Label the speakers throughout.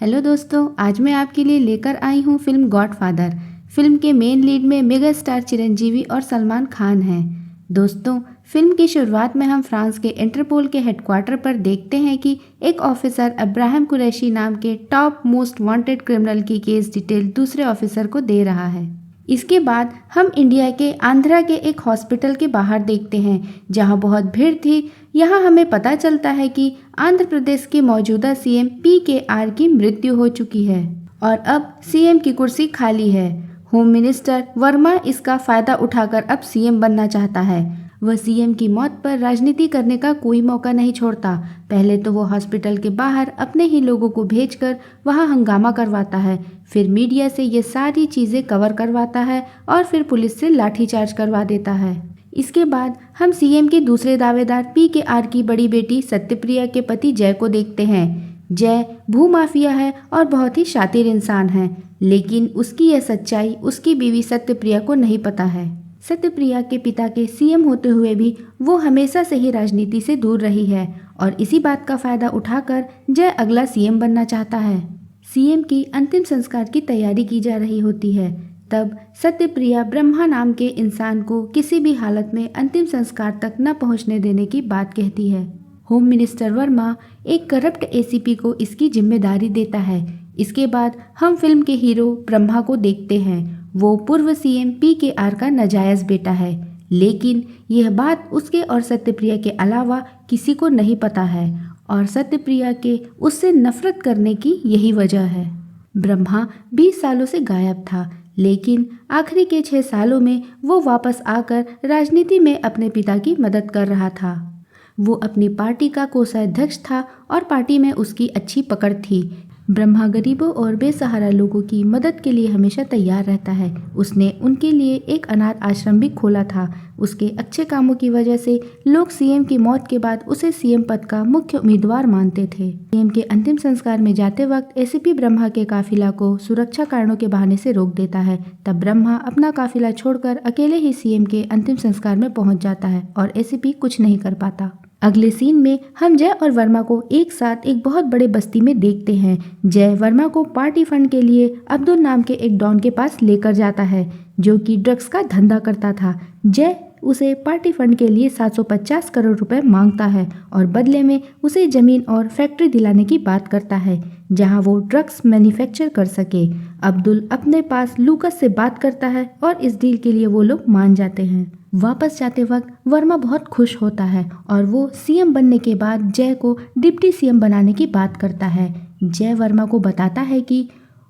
Speaker 1: Hello दोस्तों, आज मैं आपके लिए लेकर आई हूँ फिल्म गॉडफादर। फिल्म के मेन लीड में मेगा स्टार चिरंजीवी और सलमान खान हैं। दोस्तों, फिल्म की शुरुआत में हम फ्रांस के इंटरपोल के हेडक्वार्टर पर देखते हैं कि एक ऑफिसर अब्राहम कुरैशी नाम के टॉप मोस्ट वांटेड क्रिमिनल की केस डिटेल दूसरे ऑफिसर को दे रहा है। इसके बाद हम इंडिया के आंध्रा के एक हॉस्पिटल के बाहर देखते हैं जहां बहुत भीड़ थी। यहाँ हमें पता चलता है कि आंध्र प्रदेश के मौजूदा सीएम PKR की मृत्यु हो चुकी है और अब सीएम की कुर्सी खाली है। होम मिनिस्टर वर्मा इसका फायदा उठाकर अब सीएम बनना चाहता है। वह सीएम की मौत पर राजनीति करने का कोई मौका नहीं छोड़ता। पहले तो वो हॉस्पिटल के बाहर अपने ही लोगों को भेजकर वहां हंगामा करवाता है, फिर मीडिया से ये सारी चीज़ें कवर करवाता है और फिर पुलिस से लाठीचार्ज करवा देता है। इसके बाद हम सीएम के दूसरे दावेदार PKR की बड़ी बेटी सत्यप्रिया के पति जय को देखते हैं। जय भूमाफिया है और बहुत ही शातिर इंसान है, लेकिन उसकी यह सच्चाई उसकी बीवी सत्यप्रिया को नहीं पता है। सत्यप्रिया के पिता के सीएम होते हुए भी वो हमेशा से ही राजनीति से दूर रही है और इसी बात का फायदा उठाकर जय अगला सीएम बनना चाहता है। सीएम की अंतिम संस्कार की तैयारी की जा रही होती है। तब सत्यप्रिया ब्रह्मा नाम के इंसान को किसी भी हालत में अंतिम संस्कार तक न पहुंचने देने की बात कहती है। होम मिनिस्टर वर्मा एक करप्ट ACP को इसकी जिम्मेदारी देता है। इसके बाद हम फिल्म के हीरो ब्रह्मा को देखते हैं। वो पूर्व सीएम PKR का नाजायज बेटा है, लेकिन यह बात उसके और सत्यप्रिया के अलावा किसी को नहीं पता है और सत्यप्रिया के उससे नफरत करने की यही वजह है। ब्रह्मा 20 सालों से गायब था, लेकिन आखिरी के 6 सालों में वो वापस आकर राजनीति में अपने पिता की मदद कर रहा था। वो अपनी पार्टी का कोषाध्यक्ष था और पार्टी में उसकी अच्छी पकड़ थी। ब्रह्मा गरीबों और बेसहारा लोगों की मदद के लिए हमेशा तैयार रहता है। उसने उनके लिए एक अनाथ आश्रम भी खोला था। उसके अच्छे कामों की वजह से लोग सीएम की मौत के बाद उसे सीएम पद का मुख्य उम्मीदवार मानते थे। सीएम के अंतिम संस्कार में जाते वक्त ACP ब्रह्मा के काफिला को सुरक्षा कारणों के बहाने से रोक देता है। तब ब्रह्मा अपना काफिला छोड़कर अकेले ही सीएम के अंतिम संस्कार में पहुंच जाता है और ACP कुछ नहीं कर पाता। अगले सीन में हम जय और वर्मा को एक साथ एक बहुत बड़े बस्ती में देखते हैं। जय वर्मा को पार्टी फंड के लिए अब्दुल नाम के एक डॉन के पास लेकर जाता है, जो कि ड्रग्स का धंधा करता था। जय उसे पार्टी फंड के लिए 750 करोड़ रुपए मांगता है और बदले में उसे जमीन और फैक्ट्री दिलाने की बात करता है, जहां वो ड्रग्स मैन्युफैक्चर कर सके। अब्दुल अपने पास लूकस से बात करता है और इस डील के लिए वो लोग मान जाते हैं। वापस जाते वक्त वर्मा बहुत खुश होता है और वो सीएम बनने के बाद जय को डिप्टी सीएम बनाने की बात करता है। जय वर्मा को बताता है कि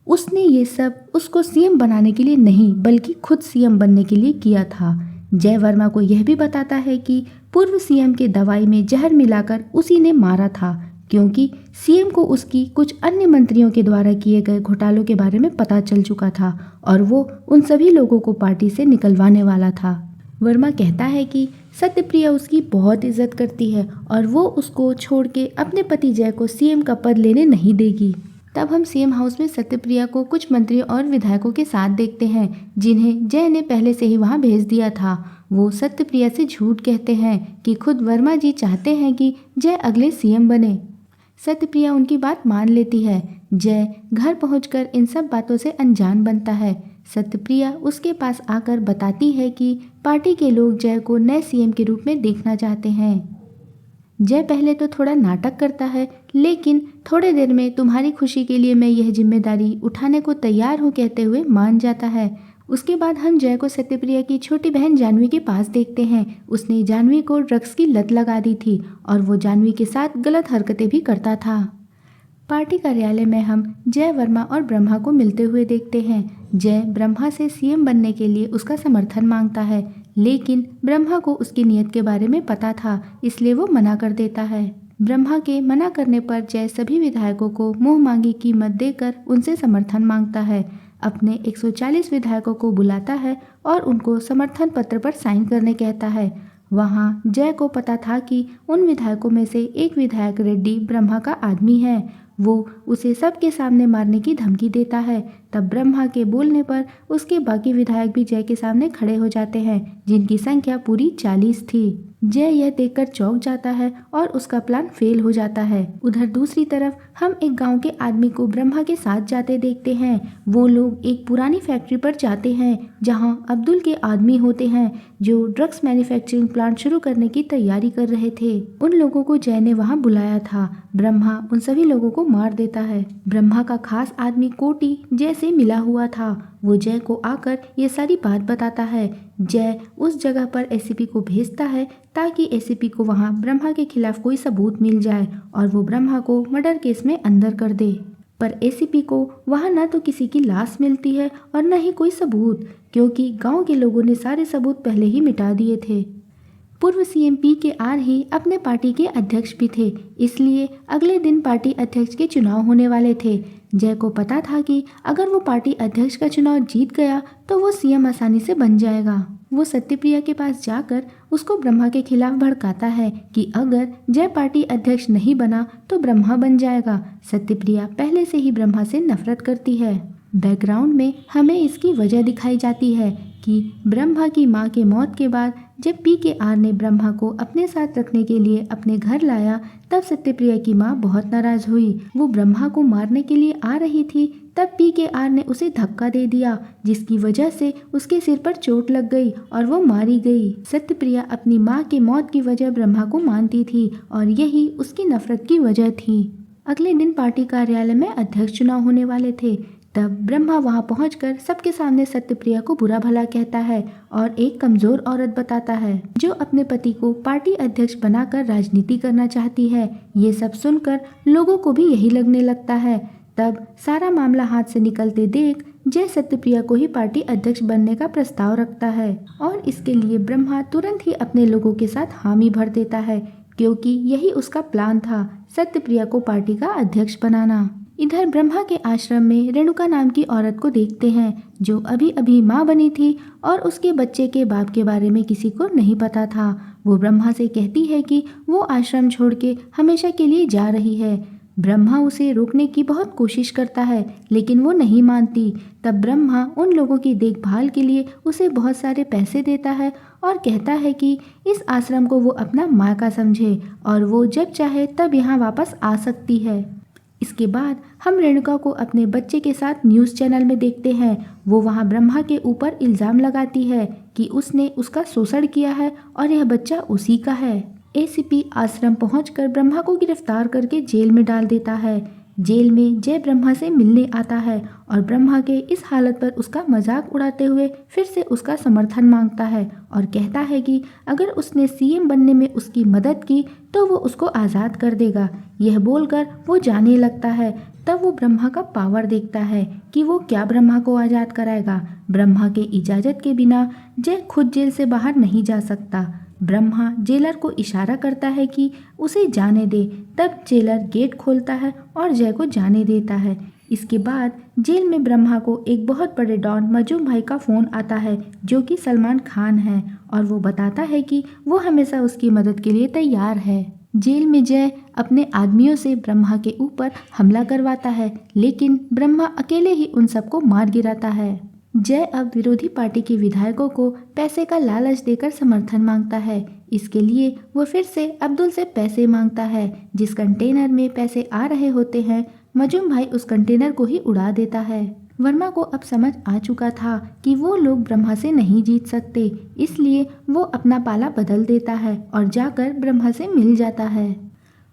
Speaker 1: उसने ये सब उसको सीएम बनाने के लिए नहीं, बल्कि खुद सीएम बनने के लिए किया था। जय वर्मा को यह भी बताता है कि पूर्व सीएम के दवाई में जहर मिलाकर उसी ने मारा था, क्योंकि सीएम को उसकी कुछ अन्य मंत्रियों के द्वारा किए गए घोटालों के बारे में पता चल चुका था और वो उन सभी लोगों को पार्टी से निकलवाने वाला था। वर्मा कहता है कि सत्यप्रिया उसकी बहुत इज्जत करती है और वो उसको छोड़ के अपने पति जय को सीएम का पद लेने नहीं देगी। तब हम सीएम हाउस में सत्यप्रिया को कुछ मंत्रियों और विधायकों के साथ देखते हैं, जिन्हें जय ने पहले से ही वहां भेज दिया था। वो सत्यप्रिया से झूठ कहते हैं कि खुद वर्मा जी चाहते हैं कि जय अगले सीएम बने। सत्यप्रिया उनकी बात मान लेती है। जय घर पहुंचकर इन सब बातों से अनजान बनता है। सत्यप्रिया उसके पास आकर बताती है कि पार्टी के लोग जय को नए सीएम के रूप में देखना चाहते हैं। जय पहले तो थोड़ा नाटक करता है, लेकिन थोड़े देर में तुम्हारी खुशी के लिए मैं यह जिम्मेदारी उठाने को तैयार हूँ कहते हुए मान जाता है। उसके बाद हम जय को सत्यप्रिया की छोटी बहन जानवी के पास देखते हैं। उसने जानवी को ड्रग्स की लत लगा दी थी और वो जानवी के साथ गलत हरकतें भी करता था। पार्टी कार्यालय में हम जय वर्मा और ब्रह्मा को मिलते हुए देखते हैं। जय ब्रह्मा से सीएम बनने के लिए उसका समर्थन मांगता है, लेकिन ब्रह्मा को उसकी नीयत के बारे में पता था, इसलिए वो मना कर देता है। ब्रह्मा के मना करने पर जय सभी विधायकों को मुंह मांगी कीमत देकर उनसे समर्थन मांगता है। अपने 140 विधायकों को बुलाता है और उनको समर्थन पत्र पर साइन करने कहता है। वहाँ जय को पता था कि उन विधायकों में से एक विधायक रेड्डी ब्रह्मा का आदमी है। वो उसे सबके सामने मारने की धमकी देता है। तब ब्रह्मा के बोलने पर उसके बाकी विधायक भी जय के सामने खड़े हो जाते हैं, जिनकी संख्या पूरी 40 थी। जय यह देखकर चौंक जाता है और उसका प्लान फेल हो जाता है। उधर दूसरी तरफ हम एक गांव के आदमी को ब्रह्मा के साथ जाते देखते हैं। वो लोग एक पुरानी फैक्ट्री पर जाते हैं जहां अब्दुल के आदमी होते हैं जो ड्रग्स मैन्युफैक्चरिंग प्लांट शुरू करने की तैयारी कर रहे थे। उन लोगों को जय ने वहां बुलाया था। ब्रह्मा उन सभी लोगों को मार देता है। ब्रह्मा का खास आदमी कोटी जय से मिला हुआ था। वो जय को आकर ये सारी बात बताता है। जय उस जगह पर एसीपी को भेजता है ताकि एसीपी को वहां ब्रह्मा के खिलाफ कोई सबूत मिल जाए और वो ब्रह्मा को मर्डर केस में अंदर कर दे। पर एसीपी को वहां न तो किसी की लाश मिलती है और न ही कोई सबूत, क्योंकि गांव के लोगों ने सारे सबूत पहले ही मिटा दिए थे। पूर्व सीएम PKR ही अपने पार्टी के अध्यक्ष भी थे, इसलिए अगले दिन पार्टी अध्यक्ष के चुनाव होने वाले थे। जय को पता था कि अगर वो पार्टी अध्यक्ष का चुनाव जीत गया तो वो सीएम आसानी से बन जाएगा। वो सत्यप्रिया के पास जाकर उसको ब्रह्मा के खिलाफ भड़काता है कि अगर जय पार्टी अध्यक्ष नहीं बना तो ब्रह्मा बन जाएगा। सत्यप्रिया पहले से ही ब्रह्मा से नफरत करती है। बैकग्राउंड में हमें इसकी वजह दिखाई जाती है कि ब्रह्मा की मां के मौत के बाद जब PKR ने ब्रह्मा को अपने साथ रखने के लिए अपने घर लाया तब सत्यप्रिया की मां बहुत नाराज हुई। वो ब्रह्मा को मारने के लिए आ रही थी तब PKR ने उसे धक्का दे दिया, जिसकी वजह से उसके सिर पर चोट लग गई और वो मारी गई। सत्यप्रिया अपनी मां के मौत की वजह ब्रह्मा को मानती थी और यही उसकी नफरत की वजह थी। अगले दिन पार्टी कार्यालय में अध्यक्ष चुनाव होने वाले थे। तब ब्रह्मा वहां पहुंचकर सबके सामने सत्यप्रिया को बुरा भला कहता है और एक कमजोर औरत बताता है जो अपने पति को पार्टी अध्यक्ष बनाकर राजनीति करना चाहती है। ये सब सुनकर लोगों को भी यही लगने लगता है। तब सारा मामला हाथ से निकलते देख जय सत्यप्रिया को ही पार्टी अध्यक्ष बनने का प्रस्ताव रखता है और इसके लिए ब्रह्मा तुरंत ही अपने लोगों के साथ हामी भर देता है, क्योंकि यही उसका प्लान था, सत्यप्रिया को पार्टी का अध्यक्ष बनाना। इधर ब्रह्मा के आश्रम में रेणुका नाम की औरत को देखते हैं जो अभी अभी माँ बनी थी और उसके बच्चे के बाप के बारे में किसी को नहीं पता था। वो ब्रह्मा से कहती है कि वो आश्रम छोड़ के हमेशा के लिए जा रही है। ब्रह्मा उसे रोकने की बहुत कोशिश करता है लेकिन वो नहीं मानती। तब ब्रह्मा उन लोगों की देखभाल के लिए उसे बहुत सारे पैसे देता है और कहता है कि इस आश्रम को वो अपना माँ का समझे और वो जब चाहे तब यहाँ वापस आ सकती है। इसके बाद हम रेणुका को अपने बच्चे के साथ न्यूज़ चैनल में देखते हैं। वो वहाँ ब्रह्मा के ऊपर इल्ज़ाम लगाती है कि उसने उसका शोषण किया है और यह बच्चा उसी का है। एसीपी आश्रम पहुंचकर ब्रह्मा को गिरफ्तार करके जेल में डाल देता है। जेल में जय ब्रह्मा से मिलने आता है और ब्रह्मा के इस हालत पर उसका मजाक उड़ाते हुए फिर से उसका समर्थन मांगता है और कहता है कि अगर उसने सीएम बनने में उसकी मदद की तो वो उसको आज़ाद कर देगा। यह बोलकर वो जाने लगता है। तब वो ब्रह्मा का पावर देखता है कि वो क्या ब्रह्मा को आज़ाद कराएगा। ब्रह्मा के इजाज़त के बिना जय खुद जेल से बाहर नहीं जा सकता। ब्रह्मा जेलर को इशारा करता है कि उसे जाने दे। तब जेलर गेट खोलता है और जय को जाने देता है। इसके बाद जेल में ब्रह्मा को एक बहुत बड़े डॉन मजूम भाई का फ़ोन आता है जो कि सलमान खान है और वो बताता है कि वो हमेशा उसकी मदद के लिए तैयार है। जेल में जय अपने आदमियों से ब्रह्मा के ऊपर हमला करवाता है लेकिन ब्रह्मा अकेले ही उन सबको मार गिराता है। जय अब विरोधी पार्टी के विधायकों को पैसे का लालच देकर समर्थन मांगता है। इसके लिए वो फिर से अब्दुल से पैसे मांगता है। जिस कंटेनर में पैसे आ रहे होते हैं मजूम भाई उस कंटेनर को ही उड़ा देता है। वर्मा को अब समझ आ चुका था कि वो लोग ब्रह्मा से नहीं जीत सकते, इसलिए वो अपना पाला बदल देता है और जाकर ब्रह्मा से मिल जाता है।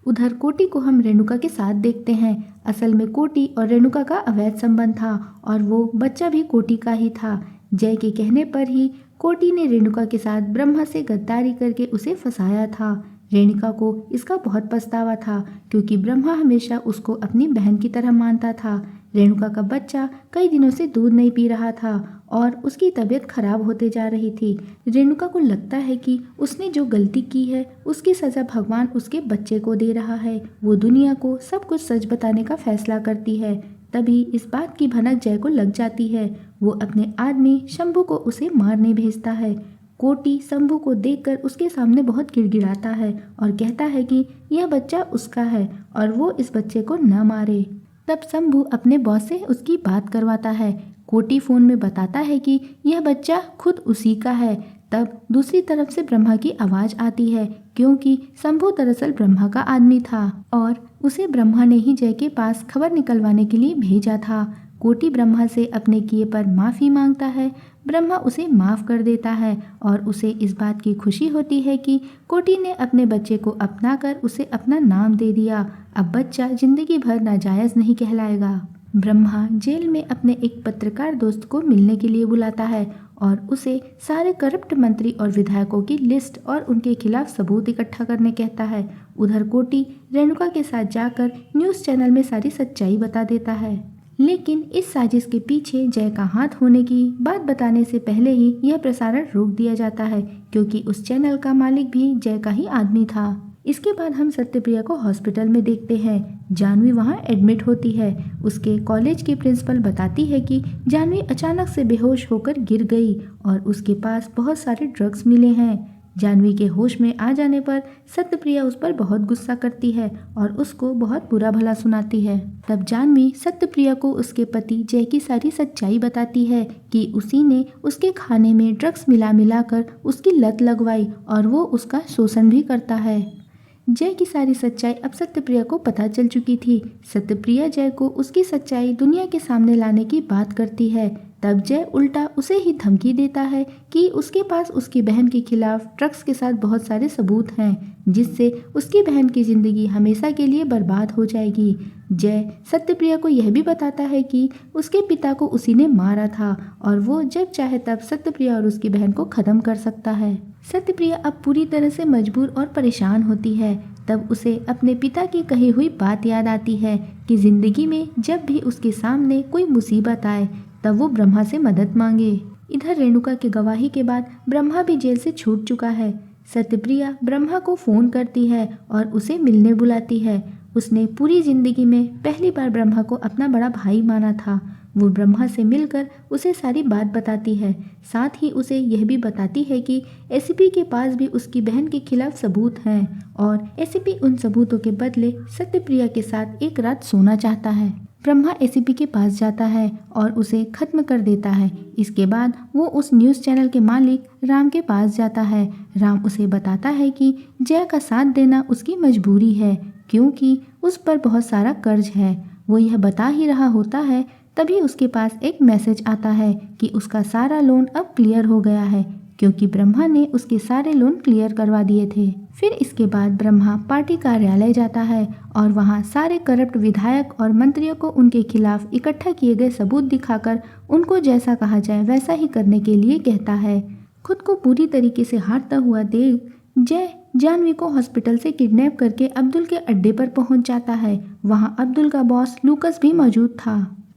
Speaker 1: उधर कोटी को हम रेणुका के साथ देखते हैं। असल में कोटी और रेणुका का अवैध संबंध था और वो बच्चा भी कोटी का ही था। जय के कहने पर ही कोटी ने रेणुका के साथ ब्रह्मा से गद्दारी करके उसे फंसाया था। रेणुका को इसका बहुत पछतावा था क्योंकि ब्रह्मा हमेशा उसको अपनी बहन की तरह मानता था। रेणुका का बच्चा कई दिनों से दूध नहीं पी रहा था और उसकी तबीयत खराब होते जा रही थी। रेणुका को लगता है कि उसने जो गलती की है उसकी सज़ा भगवान उसके बच्चे को दे रहा है। वो दुनिया को सब कुछ सच बताने का फैसला करती है। तभी इस बात की भनक जय को लग जाती है। वो अपने आदमी शंभू को उसे मारने भेजता है। कोटी शंभू को देखकर उसके सामने बहुत गिड़गिड़ाता है और कहता है कि यह बच्चा उसका है और वो इस बच्चे को न मारे। तब शंभू अपने बॉस से उसकी बात करवाता है। कोटी फ़ोन में बताता है कि यह बच्चा खुद उसी का है। तब दूसरी तरफ से ब्रह्मा की आवाज आती है, क्योंकि शंभू दरअसल ब्रह्मा का आदमी था और उसे ब्रह्मा ने ही जय के पास खबर निकलवाने के लिए भेजा था। कोटि ब्रह्मा से अपने किए पर माफी मांगता है। ब्रह्मा उसे माफ कर देता है और उसे इस बात की खुशी होती है कि कोटि ने अपने बच्चे को अपनाकर उसे अपना नाम दे दिया। अब बच्चा जिंदगी भर नाजायज नहीं कहलाएगा। ब्रह्मा जेल में अपने एक पत्रकार दोस्त को मिलने के लिए बुलाता है और उसे सारे करप्ट मंत्री और विधायकों की लिस्ट और उनके खिलाफ सबूत इकट्ठा करने कहता है। उधर कोटि रेणुका के साथ जाकर न्यूज़ चैनल में सारी सच्चाई बता देता है, लेकिन इस साजिश के पीछे जय का हाथ होने की बात बताने से पहले ही यह प्रसारण रोक दिया जाता है, क्योंकि उस चैनल का मालिक भी जय का ही आदमी था। इसके बाद हम सत्यप्रिया को हॉस्पिटल में देखते हैं। जानवी वहां एडमिट होती है। उसके कॉलेज की प्रिंसिपल बताती है कि जानवी अचानक से बेहोश होकर गिर गई और उसके पास बहुत सारे ड्रग्स मिले हैं। जानवी के होश में आ जाने पर सत्यप्रिया उस पर बहुत गुस्सा करती है और उसको बहुत बुरा भला सुनाती है। तब जानवी सत्यप्रिया को उसके पति जय की सारी सच्चाई बताती है कि उसी ने उसके खाने में ड्रग्स मिला कर उसकी लत लगवाई और वो उसका शोषण भी करता है। जय की सारी सच्चाई अब सत्यप्रिया को पता चल चुकी थी। सत्यप्रिया जय को उसकी सच्चाई दुनिया के सामने लाने की बात करती है। तब जय उल्टा उसे ही धमकी देता है कि उसके पास उसकी बहन के खिलाफ ड्रग्स के साथ बहुत सारे सबूत हैं, जिससे उसकी बहन की जिंदगी हमेशा के लिए बर्बाद हो जाएगी। जय सत्यप्रिया को यह भी बताता है कि उसके पिता को उसी ने मारा था और वो जब चाहे तब सत्यप्रिया और उसकी बहन को खत्म कर सकता है। सत्यप्रिया अब पूरी तरह से मजबूर और परेशान होती है। तब उसे अपने पिता की कही हुई बात याद आती है कि जिंदगी में जब भी उसके सामने कोई मुसीबत आए तब वो ब्रह्मा से मदद मांगे। इधर रेणुका की गवाही के बाद ब्रह्मा भी जेल से छूट चुका है। सत्यप्रिया ब्रह्मा को फोन करती है और उसे मिलने बुलाती है। उसने पूरी जिंदगी में पहली बार ब्रह्मा को अपना बड़ा भाई माना था। वो ब्रह्मा से मिलकर उसे सारी बात बताती है। साथ ही उसे यह भी बताती है कि एसीपी के पास भी उसकी बहन के खिलाफ सबूत हैं और एसीपी उन सबूतों के बदले सत्यप्रिया के साथ एक रात सोना चाहता है। ब्रह्मा एसीपी के पास जाता है और उसे खत्म कर देता है। इसके बाद वो उस न्यूज़ चैनल के मालिक राम के पास जाता है। राम उसे बताता है कि जय का साथ देना उसकी मजबूरी है, क्योंकि उस पर बहुत सारा कर्ज है। वो यह बता ही रहा होता है, तभी उसके पास एक मैसेज आता है कि उसका सारा लोन अब क्लियर हो गया है, क्योंकि ब्रह्मा ने उसके सारे लोन क्लियर करवा दिए थे। फिर इसके बाद ब्रह्मा पार्टी कार्यालय जाता है और वहां सारे करप्ट विधायक और मंत्रियों को उनके खिलाफ इकट्ठा किए गए सबूत दिखाकर उनको जैसा कहा जाए वैसा ही करने के लिए कहता है। खुद को पूरी तरीके से हारता हुआ देख जय जानवी को हॉस्पिटल से किडनैप करके अब्दुल के अड्डे पर पहुंच जाता है। वहां अब्दुल का बॉस लूकस भी मौजूद था।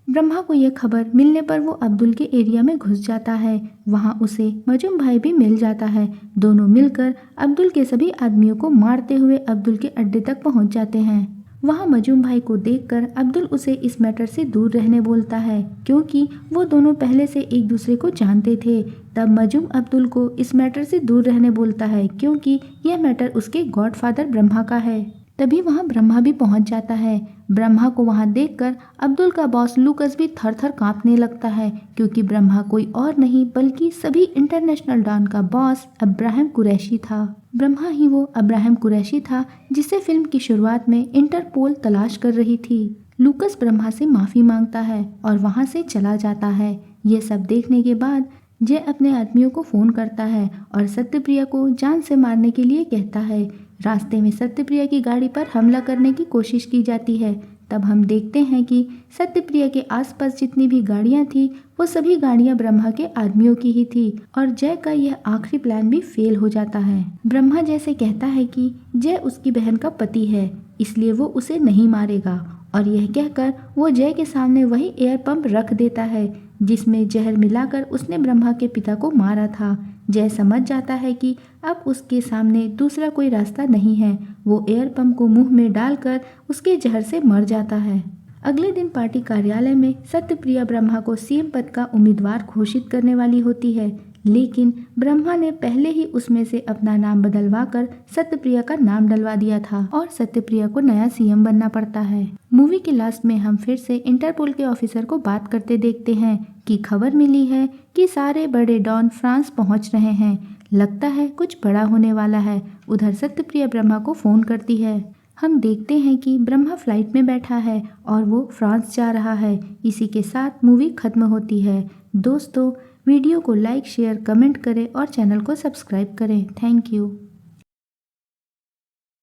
Speaker 1: ब्रह्मा को यह खबर मिलने पर वो अब्दुल के एरिया में घुस जाता है। वहां उसे मजूम भाई भी मिल जाता है। दोनों मिलकर अब्दुल के सभी आदमियों को मारते हुए अब्दुल के अड्डे तक पहुंच जाते हैं। वहां मजूम भाई को देखकर अब्दुल उसे इस मैटर से दूर रहने बोलता है, क्योंकि वो दोनों पहले से एक दूसरे को जानते थे। तब मजूम अब्दुल को इस मैटर से दूर रहने बोलता है, क्योंकि यह मैटर उसके गॉडफादर ब्रह्मा का है। तभी वहां ब्रह्मा भी पहुंच जाता है। ब्रह्मा को वहां देखकर अब्दुल का बॉस लूकस भी थर थर कांपने लगता है, क्योंकि ब्रह्मा कोई और नहीं बल्कि सभी इंटरनेशनल डॉन का बॉस अब्राहम कुरैशी था। ब्रह्मा ही वो अब्राहम कुरैशी था जिसे फिल्म की शुरुआत में इंटरपोल तलाश कर रही थी। लूकस ब्रह्मा से माफी मांगता है और वहां से चला जाता है। ये सब देखने के बाद जय अपने आदमियों को फोन करता है और सत्यप्रिया को जान से मारने के लिए कहता है। रास्ते में सत्यप्रिया की गाड़ी पर हमला करने की कोशिश की जाती है। तब हम देखते हैं कि सत्यप्रिया के आसपास जितनी भी गाड़ियां थी वो सभी गाड़ियां ब्रह्मा के आदमियों की ही थी और जय का यह आखिरी प्लान भी फेल हो जाता है। ब्रह्मा जय से कहता है कि जय उसकी बहन का पति है, इसलिए वो उसे नहीं मारेगा और यह कहकर वो जय के सामने वही एयर पंप रख देता है जिसमें जहर मिलाकर उसने ब्रह्मा के पिता को मारा था। जय समझ जाता है कि अब उसके सामने दूसरा कोई रास्ता नहीं है। वो एयर पंप को मुंह में डालकर उसके जहर से मर जाता है। अगले दिन पार्टी कार्यालय में सत्यप्रिया ब्रह्मा को सीएम पद का उम्मीदवार घोषित करने वाली होती है, लेकिन ब्रह्मा ने पहले ही उसमें से अपना नाम बदलवा कर सत्यप्रिया का नाम डलवा दिया था और सत्यप्रिया को नया सीएम बनना पड़ता है। मूवी के लास्ट में हम फिर से इंटरपोल के ऑफिसर को बात करते देखते हैं कि खबर मिली है कि सारे बड़े डॉन फ्रांस पहुंच रहे हैं, लगता है कुछ बड़ा होने वाला है। उधर सत्यप्रिया ब्रह्मा को फ़ोन करती है। हम देखते हैं कि ब्रह्मा फ्लाइट में बैठा है और वो फ्रांस जा रहा है। इसी के साथ मूवी खत्म होती है। दोस्तों, वीडियो को लाइक, शेयर, कमेंट करें और चैनल को सब्सक्राइब करें। Thank you.